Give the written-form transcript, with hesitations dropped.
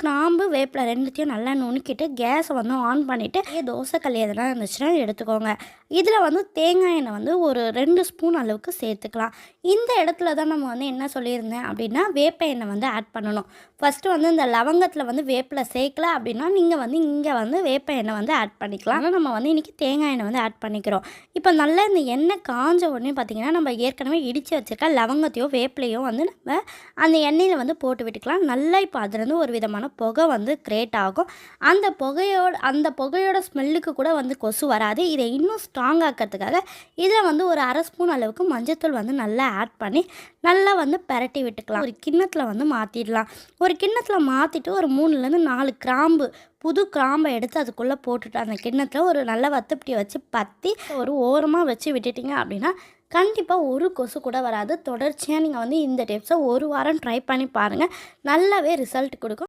கிராம்பு, வேப்பிலை 2த்தையும் நல்லா நுணுக்கிட்டு கேஸை வந்து ஆன் பண்ணிவிட்டு தோசைக்கல் எதனா இருந்துச்சுன்னா எடுத்துக்கோங்க. இதில் வந்து தேங்காய் எண்ணெய் வந்து ஒரு 2 ஸ்பூன் அளவுக்கு சேர்த்துக்கலாம். இந்த இடத்துல தான் நம்ம வந்து என்ன சொல்லியிருந்தேன் அப்படின்னா, வேப்ப எண்ணெய் வந்து ஆட் பண்ணணும். ஃபஸ்ட்டு வந்து இந்த லவங்கத்தில் வந்து வேப்பிலை சேர்க்கல அப்படின்னா, நீங்கள் வந்து இங்கே வந்து வேப்ப எண்ணெய் வந்து ஆட் பண்ணிக்கலாம். ஆனால் நம்ம வந்து இன்றைக்கி தேங்காய் எண்ணெய் வந்து ஆட் பண்ணிக்கிறோம். இப்போ நல்லா இந்த எண்ணெய் காஞ்ச உடனே பார்த்திங்கன்னா, நம்ம ஏற்கனவே இடித்து வச்சுருக்க லவங்கத்தையோ வேப்பிலையோ வந்து நம்ம அந்த எண்ணெயில் வந்து போட்டு விட்டுக்கலாம். நல்லா இப்போ அதுலேருந்து ஒரு விதமான புகை வந்து கிரியேட் ஆகும். அந்த புகையோட ஸ்மெல்லுக்கு கூட வந்து கொசு வராது. இதை இன்னும் ஸ்ட்ராங் ஆக்கிறதுக்காக இதில் வந்து ஒரு 1/2 ஸ்பூன் அளவுக்கு மஞ்சத்தூள் வந்து நல்லா ஆட் பண்ணி நல்லா வந்து பெரட்டி விட்டுக்கலாம். ஒரு கிண்ணத்தில் வந்து மாற்றிடலாம். ஒரு கிண்ணத்தில் மாற்றிட்டு ஒரு 3லேருந்து 4 கிராம்பு, புது கிராம்பை எடுத்து அதுக்குள்ளே போட்டுட்டு அந்த கிண்ணத்தில் ஒரு நல்ல வத்தப்பட்டியை வச்சு பற்றி ஒரு ஓரமாக வச்சு விட்டுட்டிங்க அப்படின்னா கண்டிப்பாக ஒரு கொசு கூட வராது. தொடர்ச்சியாக நீங்கள் வந்து இந்த டிப்ஸை 1 வாரம் ட்ரை பண்ணி பாருங்கள். நல்லாவே ரிசல்ட் கொடுக்கும்.